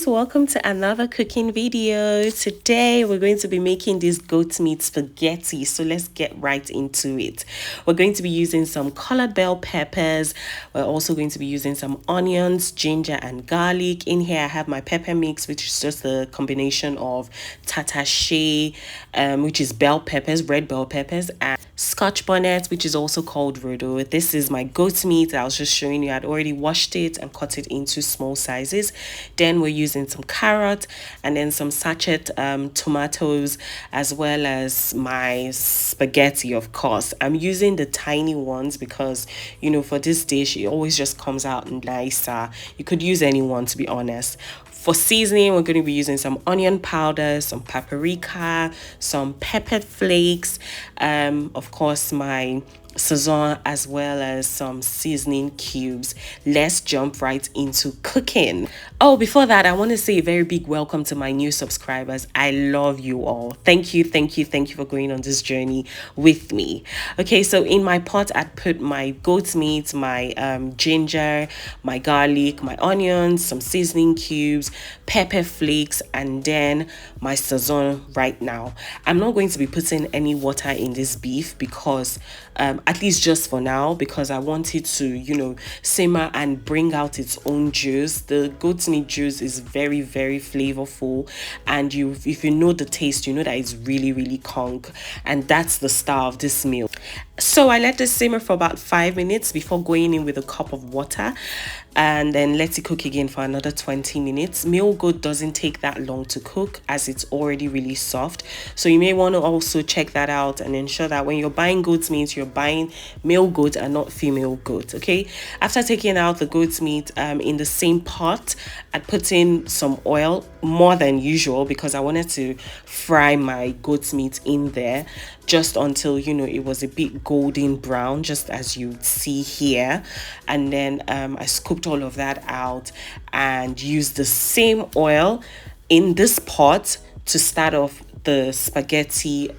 guys, welcome to another cooking video. Today we're going to be making this goat meat spaghetti, so let's get right into it. We're going to be using some colored bell peppers. We're also going to be using some onions, ginger and garlic. In here I have my pepper mix, which is just a combination of tatashe, which is bell peppers, red bell peppers, and scotch bonnet, which is also called rodo. This is my goat meat that I was just showing you. I'd already washed it and cut it into small sizes. Then we're using some carrot and then some sachet tomatoes, as well as my spaghetti. Of course, I'm using the tiny ones because, you know, for this dish it always just comes out nicer. You could use any one, to be honest. For seasoning, we're going to be using some onion powder, some paprika, some pepper flakes, of course my sazon, as well as some seasoning cubes. Let's jump right into cooking. Oh, before that, I want to say a very big welcome to my new subscribers. I love you all. Thank you for going on this journey with me. Okay, so in my pot I put my goat meat, my ginger, my garlic, my onions, some seasoning cubes, pepper flakes, and then my sazon. Right now I'm not going to be putting any water in this beef because at least just for now, because I want it to, you know, simmer and bring out its own juice. The goat meat juice is very flavorful, and if you know the taste, you know that it's really conk, and that's the star of this meal. So I let this simmer for about 5 minutes before going in with a cup of water, and then let it cook again for another 20 minutes. Male goat doesn't take that long to cook as it's already really soft, so you may want to also check that out and ensure that when you're buying goat meat, you're buying male goat and not female goat. Okay, after taking out the goat meat, in the same pot I put in some oil, more than usual, because I wanted to fry my goat meat in there just until, you know, it was a bit golden brown, just as you see here. And then I scooped all of that out and used the same oil in this pot to start off the spaghetti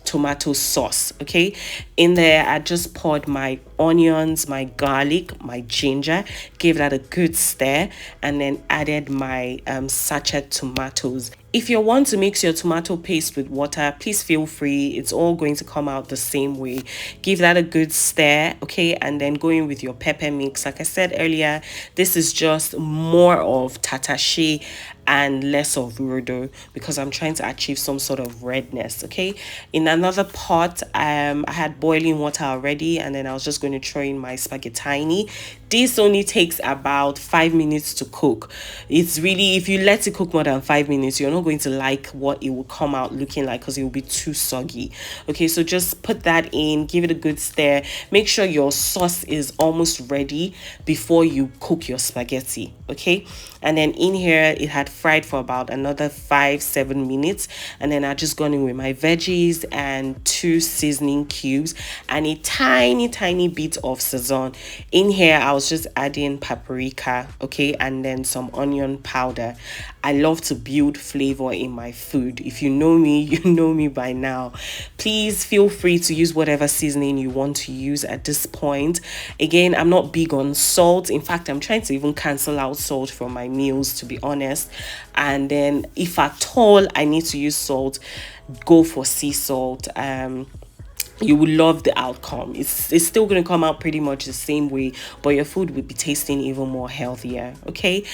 tomato sauce. Okay, in there I just poured my onions, my garlic, my ginger, gave that a good stir, and then added my sachet tomatoes. If you want to mix your tomato paste with water, please feel free. It's all going to come out the same way. Give that a good stir, okay, and then go in with your pepper mix. Like I said earlier, this is just more of tatashe and less of rodo because I'm trying to achieve some sort of redness. Okay, in another pot I had boiling water already, and then I was just going to throw in my spaghetti. This only takes about 5 minutes to cook. It's really, if you let it cook more than 5 minutes, you're not going to like what it will come out looking like because it will be too soggy. Okay, so just put that in, give it a good stir, make sure your sauce is almost ready before you cook your spaghetti. Okay, and then in here it had fried for about another 5-7 minutes, and then I just gone in with my veggies and 2 seasoning cubes and a tiny bit of sazon. In here I was just adding paprika, okay, and then some onion powder. I love to build flavor in my food. If you know me, you know me by now. Please feel free to use whatever seasoning you want to use at this point. Again, I'm not big on salt. In fact, I'm trying to even cancel out salt from my meals, to be honest. And then if at all I need to use salt, go for sea salt. You will love the outcome. It's still going to come out pretty much the same way, but your food will be tasting even more healthier. Okay,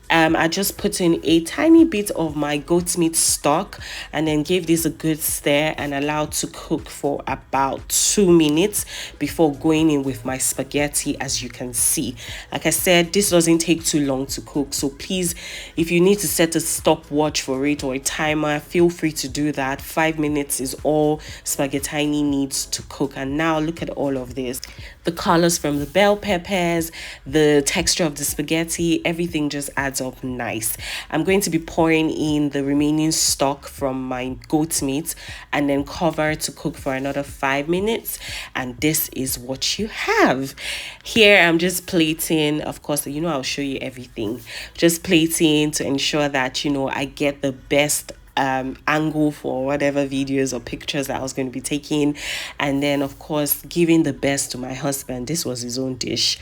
I just put in a tiny bit of my goat meat stock and then gave this a good stir and allowed to cook for about 2 minutes before going in with my spaghetti. As you can see, like I said, this doesn't take too long to cook, so please, if you need to set a stopwatch for it or a timer, feel free to do that. 5 minutes is all spaghetti needs to cook. And now look at all of this, the colors from the bell peppers, the texture of the spaghetti, everything just adds up nice. I'm going to be pouring in the remaining stock from my goat meat and then cover to cook for another 5 minutes, and this is what you have. Here I'm just plating, of course, you know, I'll show you everything, just plating to ensure that, you know, I get the best angle for whatever videos or pictures that I was going to be taking, and then of course giving the best to my husband. This was his own dish.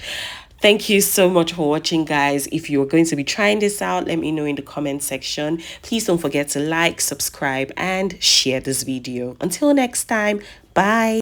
Thank you so much for watching, guys. If you're going to be trying this out, let me know in the comment section. Please don't forget to like, subscribe, and share this video. Until next time, bye.